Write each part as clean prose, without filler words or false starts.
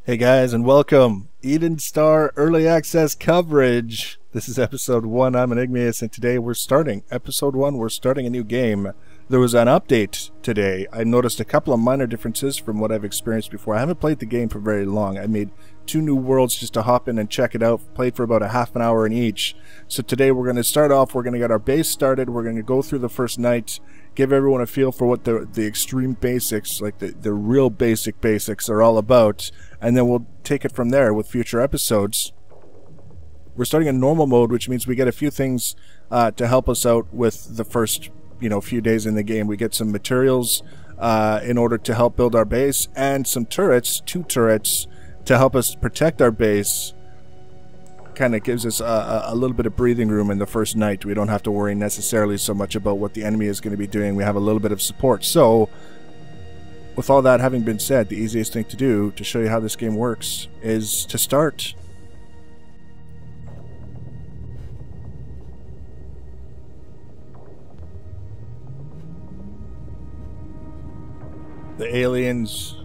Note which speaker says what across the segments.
Speaker 1: Hey guys, and welcome. Eden Star Early Access coverage. This is episode 1. I'm Enigmius, and today we're starting episode 1. We're starting a new game. There was an update today. I noticed a couple of minor differences from what I've experienced before. I haven't played the game for very long. I made 2 new worlds just to hop in and check it out. Played for about a half an hour in each. So today we're going to start off. We're going to get our base started. We're going to go through the first night, give everyone a feel for what the extreme basics, like the real basics are all about. And then we'll take it from there with future episodes. We're starting in normal mode, which means we get a few things to help us out with the first few days in the game. We get some materials in order to help build our base, and some turrets, 2 turrets, to help us protect our base. Kind of gives us a little bit of breathing room in the first night. We don't have to worry necessarily so much about what the enemy is going to be doing. We have a little bit of support. So with all that having been said, the easiest thing to do to show you how this game works is to start. The aliens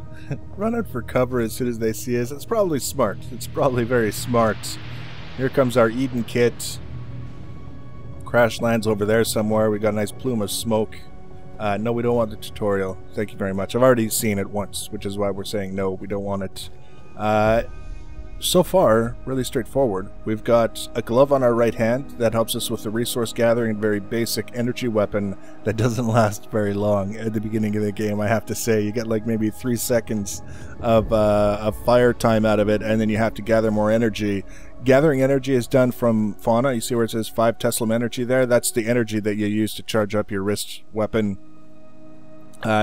Speaker 1: run out for cover as soon as they see us. It's probably smart. It's probably very smart. Here comes our Eden kit. Crash lands over there somewhere. We got a nice plume of smoke. No, we don't want the tutorial. Thank you very much. I've already seen it once, which is why we're saying no, we don't want it. So far, really straightforward. We've got a glove on our right hand that helps us with the resource gathering, very basic energy weapon that doesn't last very long at the beginning of the game, I have to say. You get like maybe 3 seconds of fire time out of it, and then you have to gather more energy. Gathering energy is done from fauna. You see where it says 5 Tesla energy there? That's the energy that you use to charge up your wrist weapon.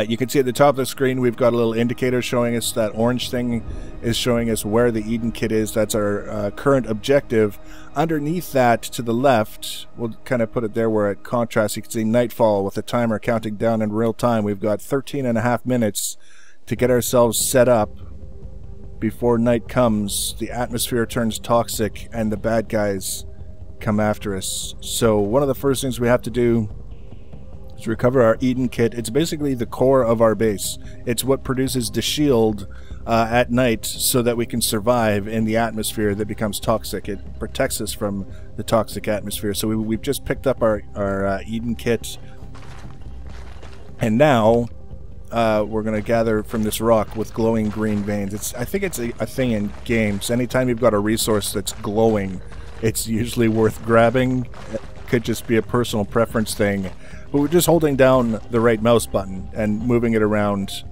Speaker 1: You can see at the top of the screen we've got a little indicator showing us that orange thing is showing us where the Eden kit is. That's our current objective. Underneath that, to the left, we'll kind of put it there where it contrasts. You can see nightfall with the timer counting down in real time. We've got 13.5 minutes to get ourselves set up before night comes. The atmosphere turns toxic and the bad guys come after us. So one of the first things we have to do is recover our Eden kit. It's basically the core of our base. It's what produces the shield at night so that we can survive in the atmosphere that becomes toxic. It protects us from the toxic atmosphere. So we've just picked up our Eden kit, and now we're going to gather from this rock with glowing green veins. I think it's a thing in games. Anytime you've got a resource that's glowing, it's usually worth grabbing. It could just be a personal preference thing. But we're just holding down the right mouse button and moving it around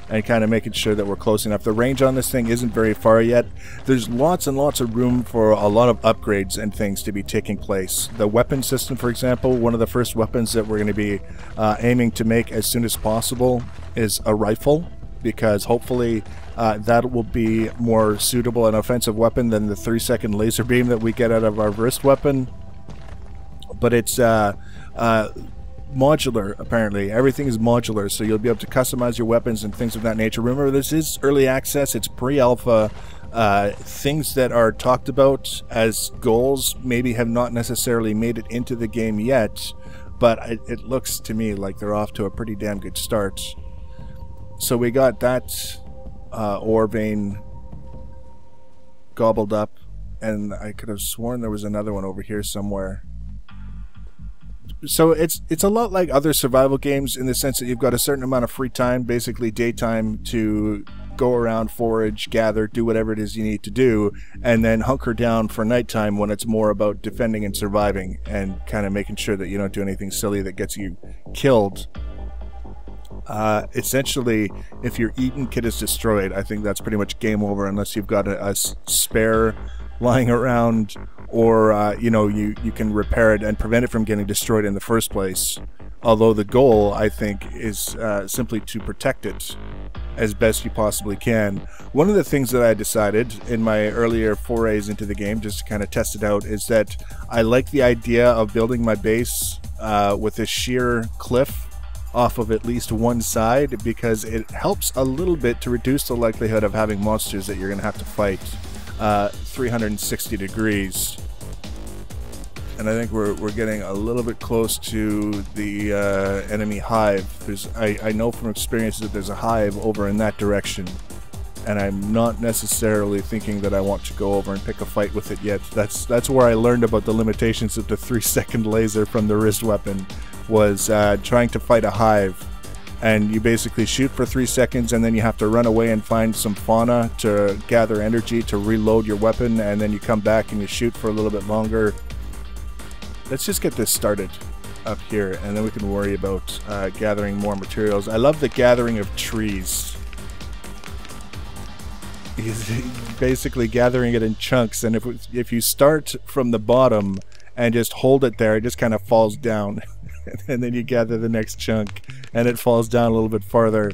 Speaker 1: and kind of making sure that we're close enough. The range on this thing isn't very far yet. There's lots and lots of room for a lot of upgrades and things to be taking place. The weapon system, for example, one of the first weapons that we're going to be aiming to make as soon as possible is a rifle, because hopefully that will be more suitable an offensive weapon than the 3-second laser beam that we get out of our wrist weapon. But it's modular, apparently. Everything is modular, so you'll be able to customize your weapons and things of that nature. Remember, this is early access, it's pre-alpha. Things that are talked about as goals maybe have not necessarily made it into the game yet, but it looks to me like they're off to a pretty damn good start. So we got that ore vein gobbled up, and I could have sworn there was another one over here somewhere. So it's a lot like other survival games in the sense that you've got a certain amount of free time, basically daytime, to go around, forage, gather, do whatever it is you need to do, and then hunker down for nighttime when it's more about defending and surviving and kind of making sure that you don't do anything silly that gets you killed. Essentially, if your Eden kit is destroyed, I think that's pretty much game over unless you've got a spare lying around, or you can repair it and prevent it from getting destroyed in the first place. Although the goal, I think, is simply to protect it as best you possibly can. One of the things that I decided in my earlier forays into the game, just to kind of test it out, is that I like the idea of building my base with a sheer cliff off of at least one side, because it helps a little bit to reduce the likelihood of having monsters that you're going to have to fight 360 degrees. And I think we're getting a little bit close to the enemy hive. I know from experience that there's a hive over in that direction. and I'm not necessarily thinking that I want to go over and pick a fight with it yet. That's where I learned about the limitations of the 3-second laser from the wrist weapon, was trying to fight a hive. And you basically shoot for 3 seconds, and then you have to run away and find some fauna to gather energy to reload your weapon, and then you come back and you shoot for a little bit longer. Let's just get this started up here, and then we can worry about gathering more materials. I love the gathering of trees. He's basically gathering it in chunks, and if you start from the bottom and just hold it there, it just kind of falls down. And then you gather the next chunk, and it falls down a little bit farther.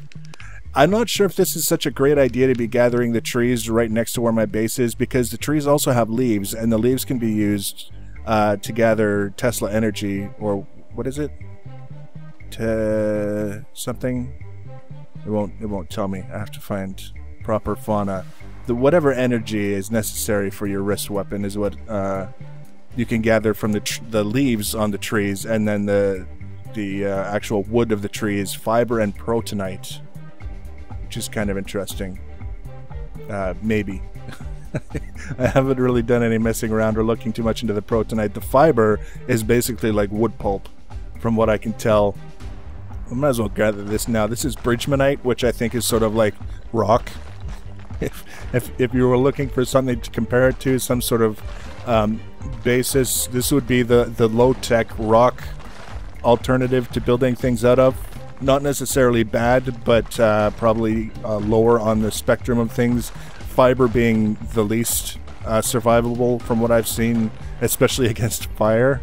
Speaker 1: I'm not sure if this is such a great idea to be gathering the trees right next to where my base is, because the trees also have leaves, and the leaves can be used to gather Tesla energy, or what is it? Something? It won't tell me. I have to find proper fauna. Whatever energy is necessary for your wrist weapon is what you can gather from the leaves on the trees, and then the actual wood of the trees, fiber and protonite, which is kind of interesting. Maybe. I haven't really done any messing around or looking too much into the protonite. The fiber is basically like wood pulp, from what I can tell. I might as well gather this now. This is bridgemanite, which I think is sort of like rock. If you were looking for something to compare it to, some sort of basis, this would be the low-tech rock alternative to building things out of. Not necessarily bad, but probably lower on the spectrum of things. Fiber being the least survivable from what I've seen, especially against fire.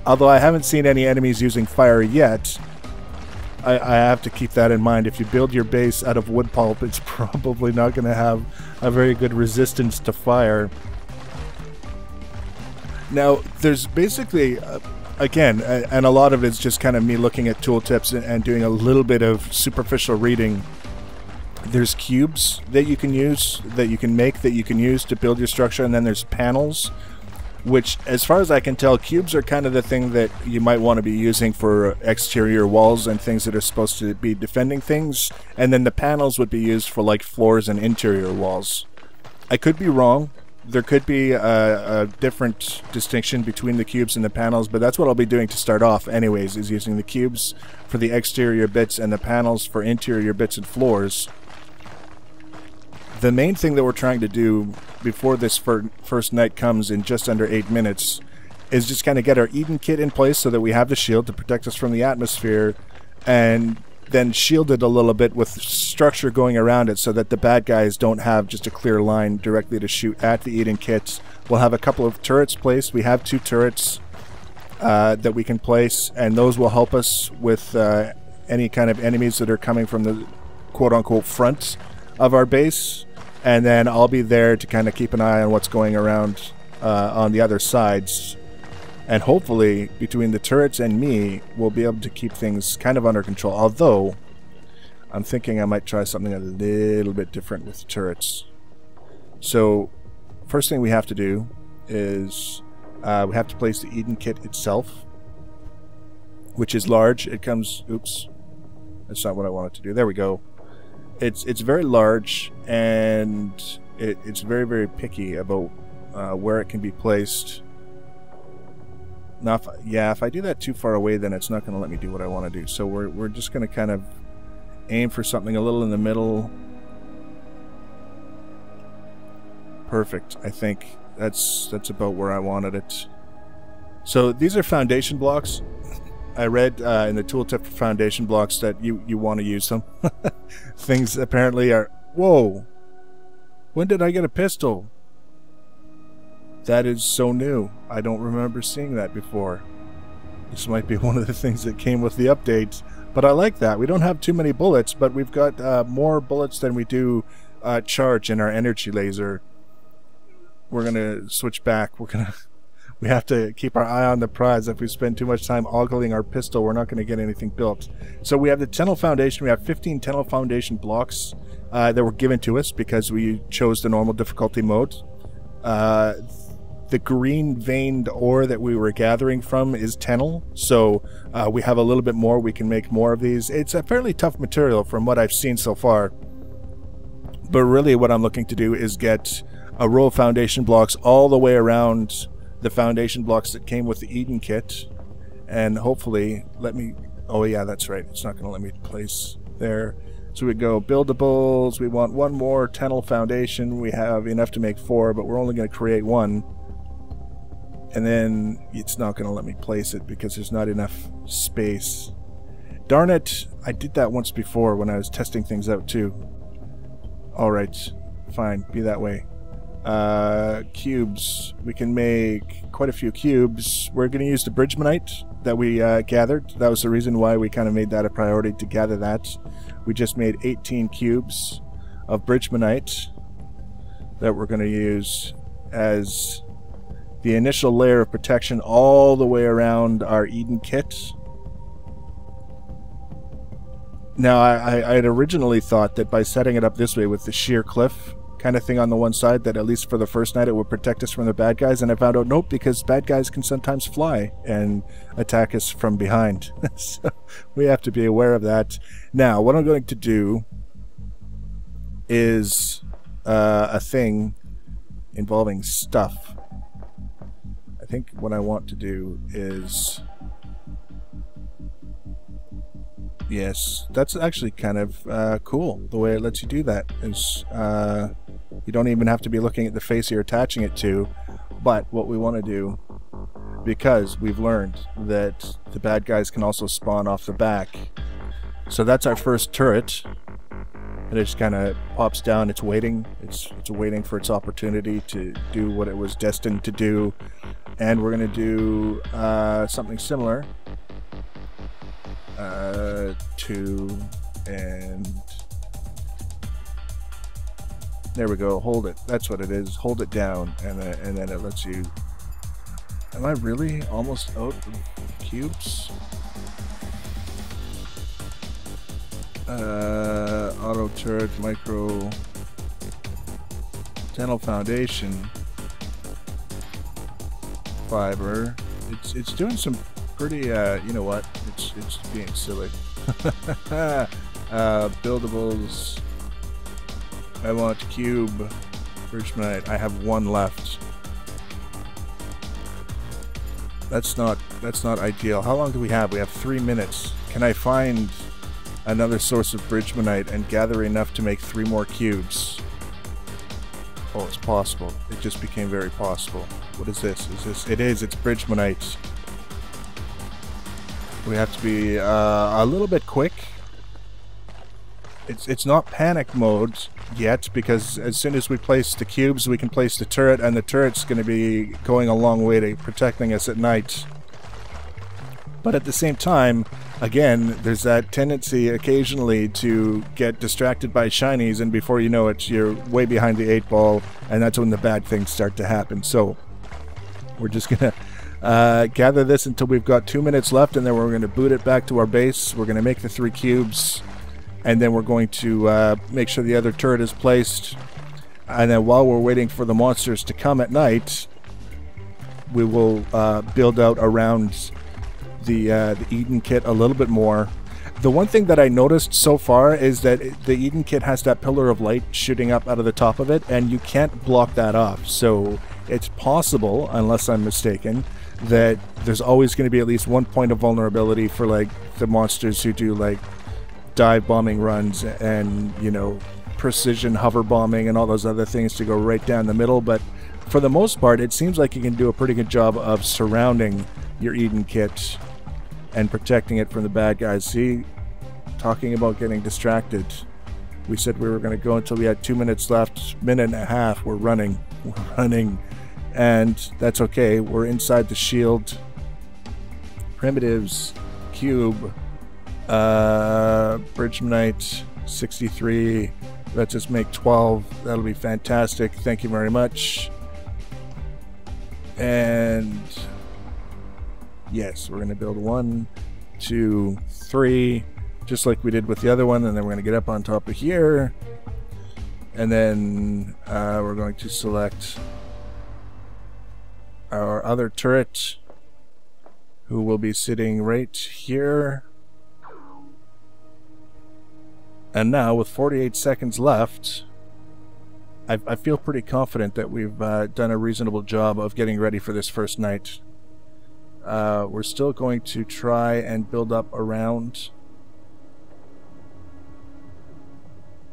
Speaker 1: Although I haven't seen any enemies using fire yet, I have to keep that in mind. If you build your base out of wood pulp, it's probably not going to have a very good resistance to fire. Now, there's basically, again, and a lot of it's just kind of me looking at tooltips and doing a little bit of superficial reading. There's cubes that you can use, that you can make, that you can use to build your structure, and then there's panels, which, as far as I can tell, cubes are kind of the thing that you might want to be using for exterior walls and things that are supposed to be defending things, and then the panels would be used for like floors and interior walls. I could be wrong. There could be a different distinction between the cubes and the panels, but that's what I'll be doing to start off anyways, is using the cubes for the exterior bits and the panels for interior bits and floors. The main thing that we're trying to do before this first night comes in just under 8 minutes is just kind of get our Eden kit in place so that we have the shield to protect us from the atmosphere, and then shield it a little bit with structure going around it so that the bad guys don't have just a clear line directly to shoot at the Eden kits. We'll have a couple of turrets placed. We have 2 turrets that we can place, and those will help us with any kind of enemies that are coming from the quote-unquote front of our base. And then I'll be there to kind of keep an eye on what's going around on the other sides. And hopefully, between the turrets and me, we'll be able to keep things kind of under control. Although, I'm thinking I might try something a little bit different with the turrets. So, first thing we have to do is we have to place the Eden kit itself, which is large. It comes... Oops. That's not what I wanted to do. There we go. It's very large, and it's very, very picky about where it can be placed. Now, if I do that too far away, then it's not going to let me do what I want to do. So we're just going to kind of aim for something a little in the middle. Perfect. I think that's about where I wanted it. So these are foundation blocks. I read in the tooltip for foundation blocks that you want to use them. Things apparently are... Whoa! When did I get a pistol? That is so new. I don't remember seeing that before. This might be one of the things that came with the update. But I like that. We don't have too many bullets, but we've got more bullets than we do charge in our energy laser. We're going to switch back. We have to keep our eye on the prize. If we spend too much time ogling our pistol, we're not going to get anything built. So we have the Tunnel Foundation. We have 15 Tunnel Foundation blocks that were given to us because we chose the normal difficulty mode. The green veined ore that we were gathering from is Tunnel, so we have a little bit more. We can make more of these. It's a fairly tough material from what I've seen so far, But really what I'm looking to do is get a row of foundation blocks all the way around the foundation blocks that came with the Eden kit. And hopefully let me... Oh yeah, that's right. It's not going to let me place there. So we go buildables. We want one more tunnel foundation. We have enough to make 4, but we're only going to create 1. And then it's not going to let me place it because there's not enough space. Darn it. I did that once before when I was testing things out too. Alright. Fine. Be that way. Cubes. We can make quite a few cubes. We're going to use the Bridgmanite that we gathered. That was the reason why we kind of made that a priority to gather that. We just made 18 cubes of Bridgmanite that we're going to use as the initial layer of protection all the way around our Eden kit. Now, I had originally thought that by setting it up this way with the sheer cliff kind of thing on the one side, that at least for the first night it would protect us from the bad guys, and I found out nope, because bad guys can sometimes fly and attack us from behind. So we have to be aware of that. Now, what I'm going to do is a thing involving stuff. I think what I want to do is... Yes, that's actually kind of cool. The way it lets you do that is you don't even have to be looking at the face you're attaching it to. But what we want to do, because we've learned that the bad guys can also spawn off the back. So that's our first turret. And it just kind of pops down. It's waiting. It's waiting for its opportunity to do what it was destined to do. And we're going to do something similar. 2 and there we go. Hold it. That's what it is. Hold it down, and then it lets you. Am I really almost out of cubes? Auto turret, micro tunnel foundation, fiber. It's doing some pretty, you know what, it's being silly. Buildables. I want cube. Bridgmanite. I have 1 left. That's not ideal. How long do we have? We have 3 minutes. Can I find another source of Bridgmanite and gather enough to make 3 more cubes? Oh, it's possible. It just became very possible. What is this? Is this? It is. It's Bridgmanite. We have to be a little bit quick. It's not panic mode yet, because as soon as we place the cubes, we can place the turret, and the turret's going to be going a long way to protecting us at night. But at the same time, again, there's that tendency occasionally to get distracted by shinies, and before you know it, you're way behind the 8 ball, and that's when the bad things start to happen. So we're just going to gather this until we've got 2 minutes left, and then we're going to boot it back to our base. We're going to make the 3 cubes, and then we're going to make sure the other turret is placed. And then while we're waiting for the monsters to come at night, we will build out around the Eden kit a little bit more. The one thing that I noticed so far is that the Eden kit has that pillar of light shooting up out of the top of it, and you can't block that off. So it's possible, unless I'm mistaken, that there's always going to be at least 1 point of vulnerability for like the monsters who do like dive bombing runs and, you know, precision hover bombing and all those other things to go right down the middle. But for the most part, it seems like you can do a pretty good job of surrounding your Eden kit and protecting it from the bad guys. See, talking about getting distracted, we said we were going to go until we had 2 minutes left. Minute and a half, we're running, and that's okay. We're inside the shield. Primitives, cube, Bridgmanite 63. Let's just make 12. That'll be fantastic. Thank you very much. And yes, we're going to build 1, 2, 3, just like we did with the other one, and then we're going to get up on top of here, and then we're going to select our other turret, who will be sitting right here. And now, with 48 seconds left, I feel pretty confident that we've done a reasonable job of getting ready for this first night. We're still going to try and build up around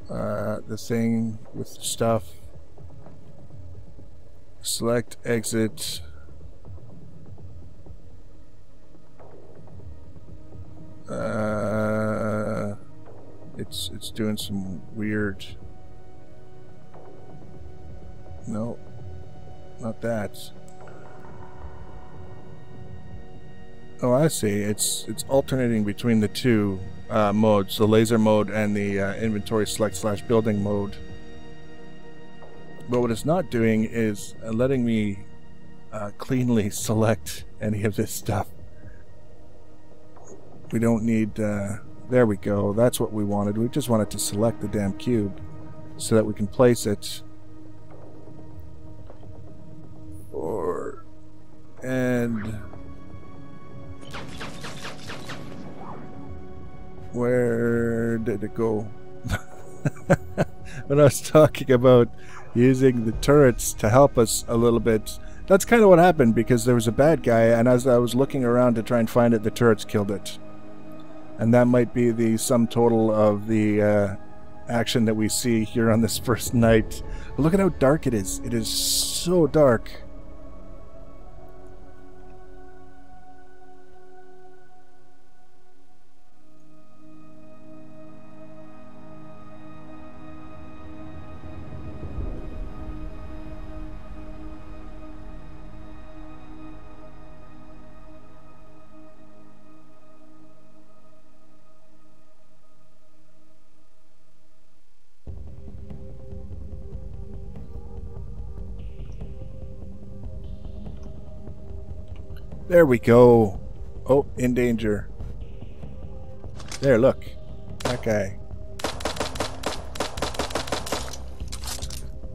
Speaker 1: the thing with stuff. Select exit. It's doing some weird. No, not that. Oh, I see. It's alternating between the two modes, the laser mode and the inventory select / building mode. But what it's not doing is letting me cleanly select any of this stuff. We don't need... there we go. That's what we wanted. We just wanted to select the damn cube so that we can place it. And... where did it go? When I was talking about using the turrets to help us a little bit, that's kind of what happened, because there was a bad guy, and as I was looking around to try and find it, the turrets killed it. And that might be the sum total of the action that we see here on this first night. But look at how dark it is. It is so dark. There we go. Oh, in danger. There, look. That guy.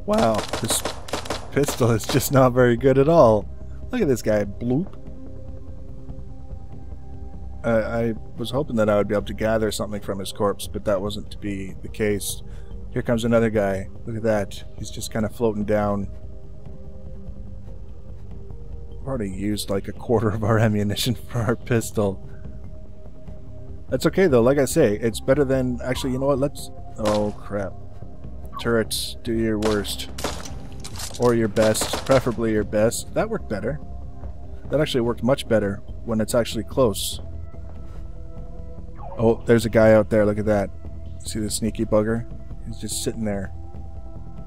Speaker 1: Wow, this pistol is just not very good at all. Look at this guy. Bloop. I was hoping that I would be able to gather something from his corpse, but that wasn't to be the case. Here comes another guy. Look at that. He's just kind of floating down. We've already used like a quarter of our ammunition for our pistol. That's okay though, like I say, it's better than... Actually, you know what, let's... Oh crap. Turrets, do your worst. Or your best, preferably your best. That worked better. That actually worked much better when it's actually close. Oh, there's a guy out there, look at that. See the sneaky bugger? He's just sitting there.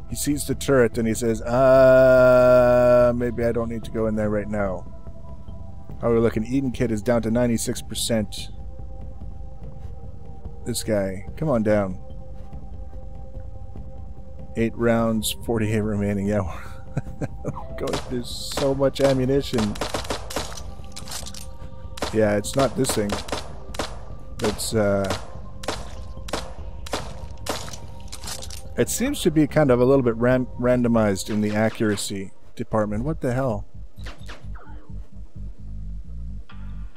Speaker 1: He sees the turret and he says, maybe I don't need to go in there right now. How are we looking? Eden Kit is down to 96%. This guy, come on down. 8 rounds, 48 remaining. Yeah, going through so much ammunition. Yeah, it's not this thing. It's, it seems to be kind of a little bit randomized in the accuracy department. What the hell?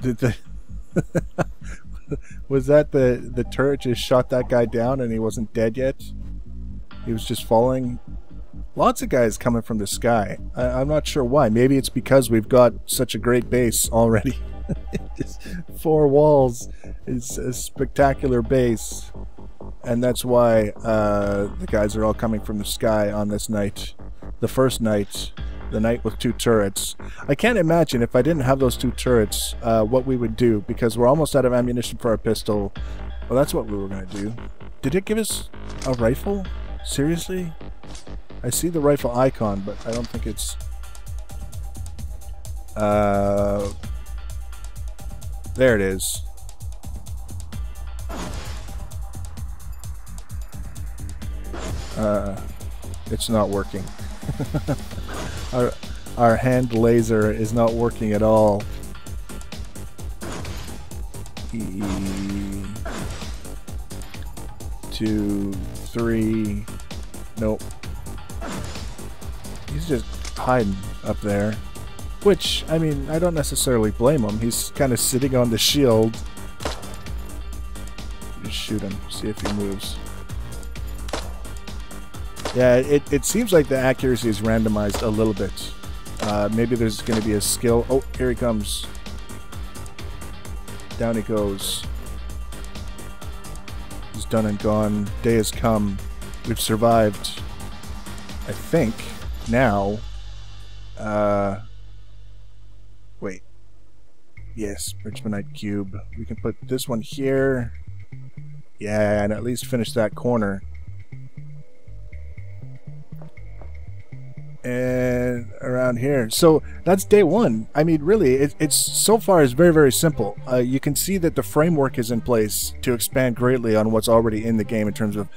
Speaker 1: Did the... Was that the turret just shot that guy down and he wasn't dead yet? He was just falling? Lots of guys coming from the sky. I'm not sure why. Maybe it's because we've got such a great base already. Just 4 walls. It's a spectacular base. And that's why the guys are all coming from the sky on this night. The first night. The night with 2 turrets. I can't imagine if I didn't have those 2 turrets what we would do, because we're almost out of ammunition for our pistol. Well, that's what we were going to do. Did it give us a rifle? Seriously? I see the rifle icon, but I don't think it's... there it is. It's not working. Our hand laser is not working at all. 2, 3. Nope. He's just hiding up there. Which, I mean, I don't necessarily blame him. He's kind of sitting on the shield. Just shoot him. See if he moves. Yeah, it seems like the accuracy is randomized a little bit. Maybe there's going to be a skill. Oh, here he comes. Down he goes. He's done and gone. Day has come. We've survived. I think now. Wait. Yes, Bridgmanite Cube. We can put this one here. Yeah, and at least finish that corner. And around here. So that's day one. I mean, really, it's so far is very, very simple. You can see that the framework is in place to expand greatly on what's already in the game in terms of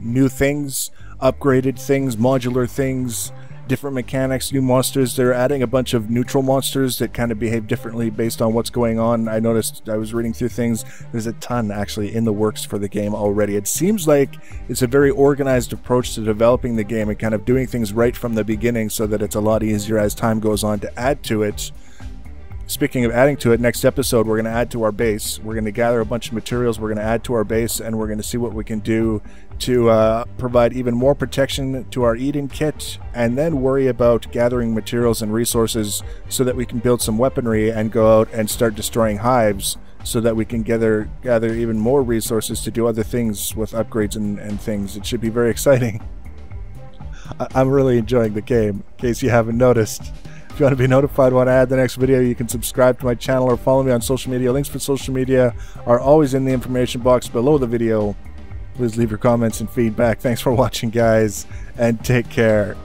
Speaker 1: new things, upgraded things, modular things, different mechanics, new monsters. They're adding a bunch of neutral monsters that kind of behave differently based on what's going on. I noticed, I was reading through things, there's a ton actually in the works for the game already. It seems like it's a very organized approach to developing the game and kind of doing things right from the beginning so that it's a lot easier as time goes on to add to it. Speaking of adding to it, next episode we're going to add to our base. We're going to gather a bunch of materials, we're going to add to our base, and we're going to see what we can do to provide even more protection to our Eden kit, and then worry about gathering materials and resources so that we can build some weaponry and go out and start destroying hives so that we can gather even more resources to do other things with upgrades and things. It should be very exciting. I'm really enjoying the game, in case you haven't noticed. If you want to be notified when I add the next video, you can subscribe to my channel or follow me on social media. Links for social media are always in the information box below the video. Please leave your comments and feedback. Thanks for watching, guys, and take care.